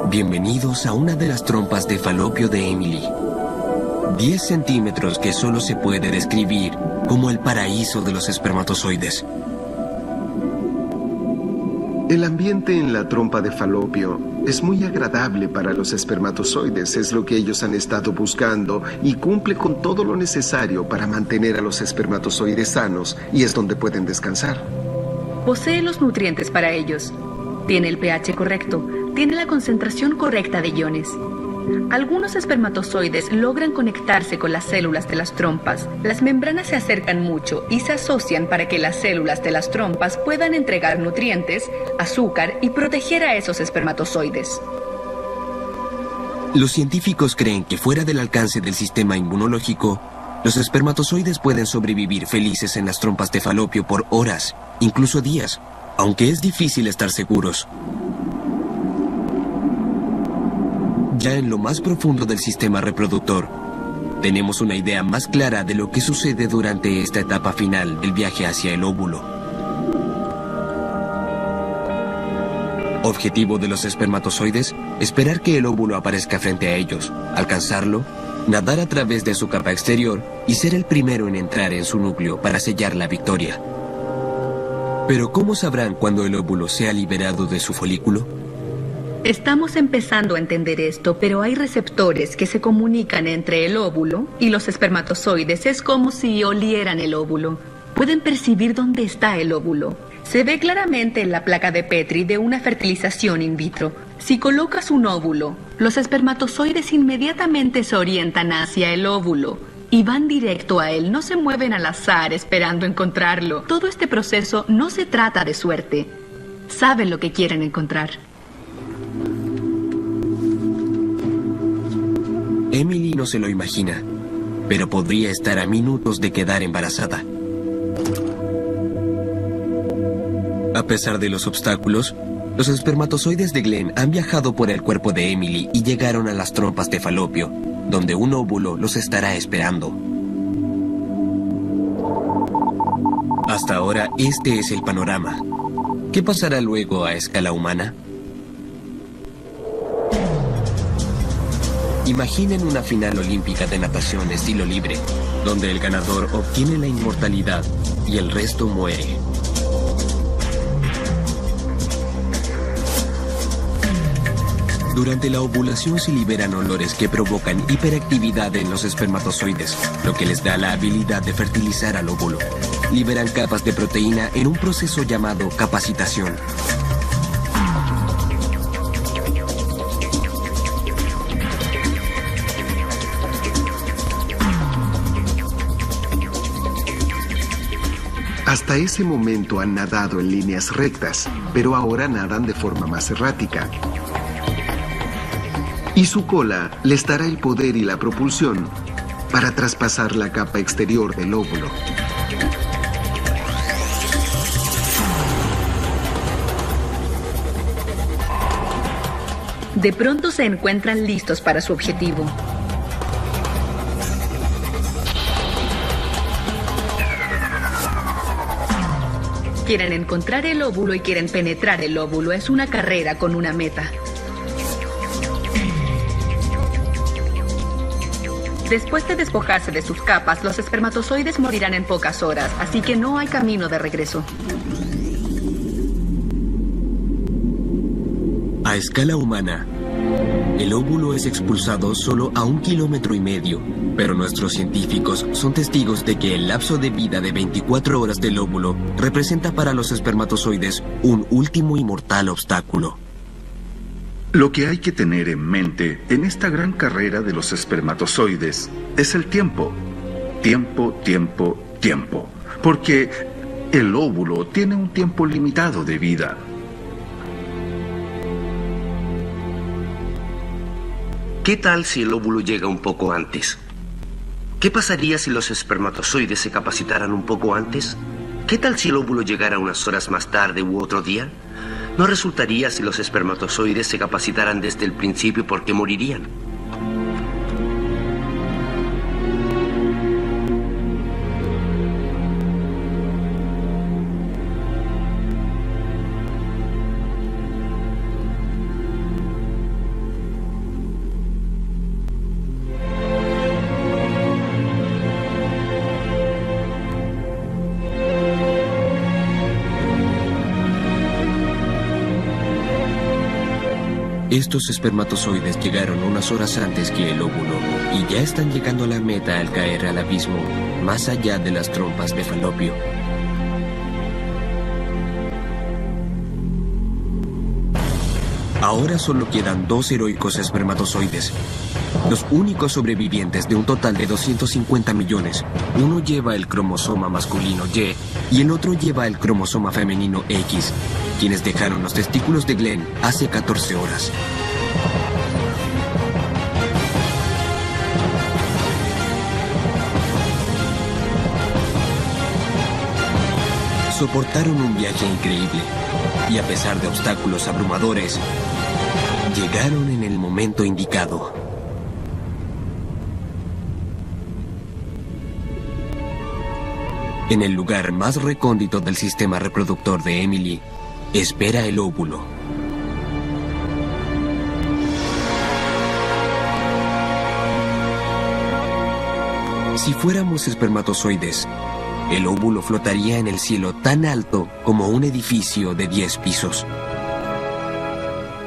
[SPEAKER 4] Bienvenidos a una de las trompas de Falopio de Emily. 10 centímetros que solo se puede describir como el paraíso de los espermatozoides.
[SPEAKER 6] El ambiente en la trompa de Falopio es muy agradable para los espermatozoides, es lo que ellos han estado buscando y cumple con todo lo necesario para mantener a los espermatozoides sanos y es donde pueden descansar.
[SPEAKER 7] Posee los nutrientes para ellos. Tiene el pH correcto. Tiene la concentración correcta de iones. Algunos espermatozoides logran conectarse con las células de las trompas. Las membranas se acercan mucho y se asocian para que las células de las trompas puedan entregar nutrientes, azúcar y proteger a esos espermatozoides.
[SPEAKER 4] Los científicos creen que fuera del alcance del sistema inmunológico, los espermatozoides pueden sobrevivir felices en las trompas de Falopio por horas, incluso días, aunque es difícil estar seguros. Ya en lo más profundo del sistema reproductor, tenemos una idea más clara de lo que sucede durante esta etapa final del viaje hacia el óvulo. Objetivo de los espermatozoides: esperar que el óvulo aparezca frente a ellos, alcanzarlo, nadar a través de su capa exterior y ser el primero en entrar en su núcleo para sellar la victoria. Pero ¿cómo sabrán cuando el óvulo sea liberado de su folículo?
[SPEAKER 7] Estamos empezando a entender esto, pero hay receptores que se comunican entre el óvulo y los espermatozoides. Es como si olieran el óvulo. Pueden percibir dónde está el óvulo. Se ve claramente en la placa de Petri de una fertilización in vitro. Si colocas un óvulo, los espermatozoides inmediatamente se orientan hacia el óvulo y van directo a él, no se mueven al azar esperando encontrarlo. Todo este proceso no se trata de suerte. Saben lo que quieren encontrar.
[SPEAKER 4] Emily no se lo imagina, pero podría estar a minutos de quedar embarazada. A pesar de los obstáculos, los espermatozoides de Glenn han viajado por el cuerpo de Emily y llegaron a las trompas de Falopio, donde un óvulo los estará esperando. Hasta ahora, este es el panorama. ¿Qué pasará luego a escala humana? Imaginen una final olímpica de natación estilo libre, donde el ganador obtiene la inmortalidad y el resto muere. Durante la ovulación se liberan olores que provocan hiperactividad en los espermatozoides, lo que les da la habilidad de fertilizar al óvulo. Liberan capas de proteína en un proceso llamado capacitación.
[SPEAKER 6] Hasta ese momento han nadado en líneas rectas, pero ahora nadan de forma más errática. Y su cola les dará el poder y la propulsión para traspasar la capa exterior del óvulo.
[SPEAKER 7] De pronto se encuentran listos para su objetivo. Quieren encontrar el óvulo y quieren penetrar el óvulo. Es una carrera con una meta. Después de despojarse de sus capas, los espermatozoides morirán en pocas horas, así que no hay camino de regreso.
[SPEAKER 4] A escala humana, el óvulo es expulsado solo a 1,5 kilómetros, pero nuestros científicos son testigos de que el lapso de vida de 24 horas del óvulo representa para los espermatozoides un último y mortal obstáculo.
[SPEAKER 9] Lo que hay que tener en mente en esta gran carrera de los espermatozoides es el tiempo. Tiempo, tiempo, tiempo. Porque el óvulo tiene un tiempo limitado de vida.
[SPEAKER 10] ¿Qué tal si el óvulo llega un poco antes? ¿Qué pasaría si los espermatozoides se capacitaran un poco antes? ¿Qué tal si el óvulo llegara unas horas más tarde u otro día? ¿No resultaría si los espermatozoides se capacitaran desde el principio porque morirían?
[SPEAKER 4] Estos espermatozoides llegaron unas horas antes que el óvulo y ya están llegando a la meta al caer al abismo, más allá de las trompas de Falopio. Ahora solo quedan 2 heroicos espermatozoides, los únicos sobrevivientes de un total de 250 millones. Uno lleva el cromosoma masculino Y y el otro lleva el cromosoma femenino X, quienes dejaron los testículos de Glenn hace 14 horas. Soportaron un viaje increíble y a pesar de obstáculos abrumadores, llegaron en el momento indicado. En el lugar más recóndito del sistema reproductor de Emily, espera el óvulo. Si fuéramos espermatozoides, el óvulo flotaría en el cielo tan alto como un edificio de 10 pisos.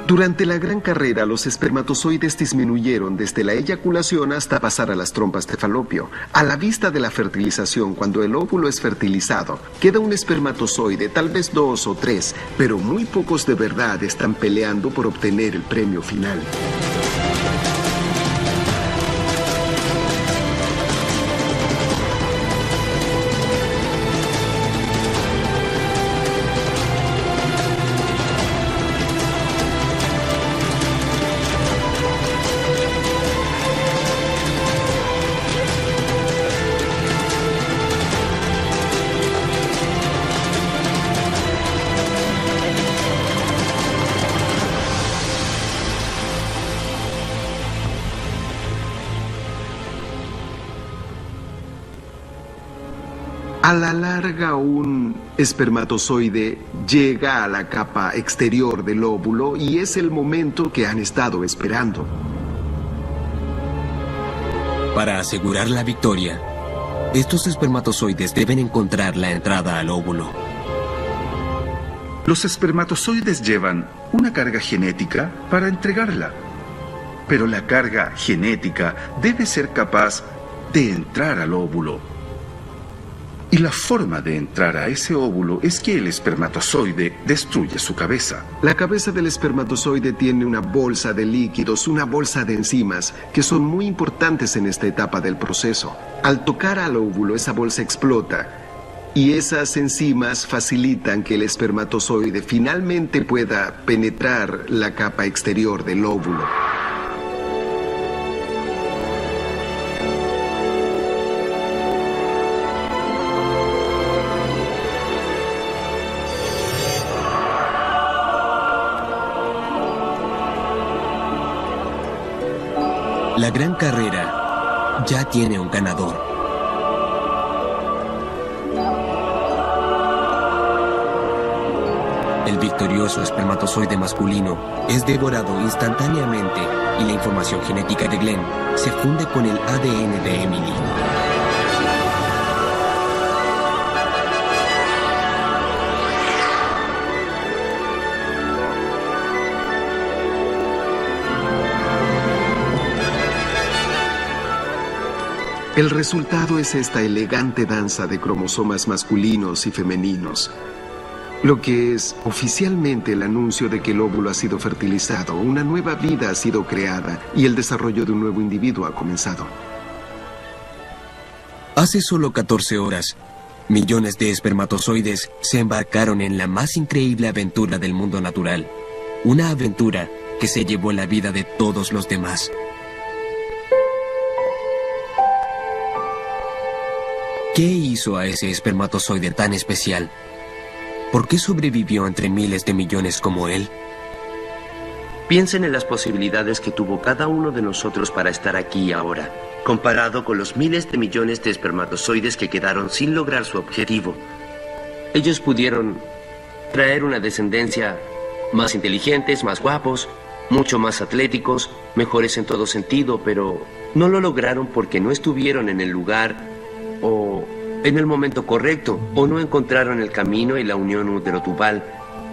[SPEAKER 6] Durante la gran carrera, los espermatozoides disminuyeron desde la eyaculación hasta pasar a las trompas de falopio. A la vista de la fertilización, cuando el óvulo es fertilizado, queda un espermatozoide, tal vez 2 o 3, pero muy pocos de verdad están peleando por obtener el premio final. A la larga, un espermatozoide llega a la capa exterior del óvulo y es el momento que han estado esperando.
[SPEAKER 4] Para asegurar la victoria, estos espermatozoides deben encontrar la entrada al óvulo.
[SPEAKER 9] Los espermatozoides llevan una carga genética para entregarla, pero la carga genética debe ser capaz de entrar al óvulo. Y la forma de entrar a ese óvulo es que el espermatozoide destruye su cabeza.
[SPEAKER 6] La cabeza del espermatozoide tiene una bolsa de líquidos, una bolsa de enzimas, que son muy importantes en esta etapa del proceso. Al tocar al óvulo, esa bolsa explota, y esas enzimas facilitan que el espermatozoide finalmente pueda penetrar la capa exterior del óvulo.
[SPEAKER 4] La gran carrera ya tiene un ganador. El victorioso espermatozoide masculino es devorado instantáneamente y la información genética de Glenn se funde con el ADN de Emily.
[SPEAKER 6] El resultado es esta elegante danza de cromosomas masculinos y femeninos, lo que es oficialmente el anuncio de que el óvulo ha sido fertilizado, una nueva vida ha sido creada y el desarrollo de un nuevo individuo ha comenzado.
[SPEAKER 4] Hace solo 14 horas, millones de espermatozoides se embarcaron en la más increíble aventura del mundo natural, una aventura que se llevó la vida de todos los demás. ¿Qué hizo a ese espermatozoide tan especial? ¿Por qué sobrevivió entre miles de millones como él?
[SPEAKER 10] Piensen en las posibilidades que tuvo cada uno de nosotros para estar aquí ahora, comparado con los miles de millones de espermatozoides que quedaron sin lograr su objetivo. Ellos pudieron traer una descendencia más inteligentes, más guapos, mucho más atléticos, mejores en todo sentido, pero no lo lograron porque no estuvieron en el lugar o en el momento correcto, o no encontraron el camino y la unión útero-tubal,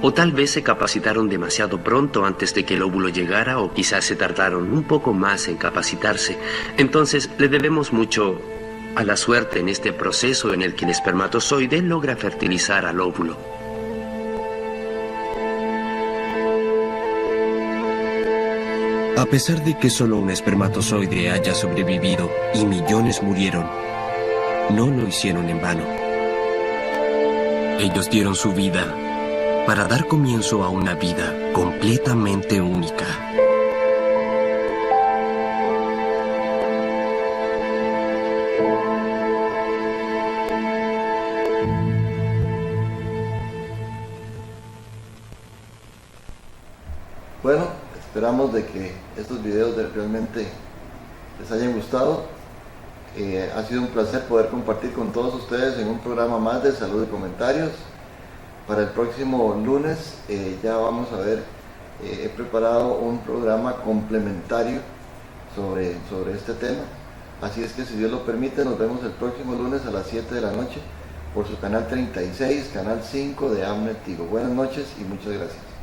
[SPEAKER 10] o tal vez se capacitaron demasiado pronto antes de que el óvulo llegara, o quizás se tardaron un poco más en capacitarse. Entonces le debemos mucho a la suerte en este proceso en el que el espermatozoide logra fertilizar al óvulo.
[SPEAKER 4] A pesar de que solo un espermatozoide haya sobrevivido y millones murieron, no lo hicieron en vano. Ellos dieron su vida para dar comienzo a una vida completamente única.
[SPEAKER 1] Bueno, esperamos de que estos videos realmente les hayan gustado. Ha sido un placer poder compartir con todos ustedes en un programa más de salud y comentarios. Para el próximo lunes ya vamos a ver, he preparado un programa complementario sobre este tema. Así es que si Dios lo permite, nos vemos el próximo lunes a las 7 de la noche por su canal 36, canal 5 de Amnet Tigo. Buenas noches y muchas gracias.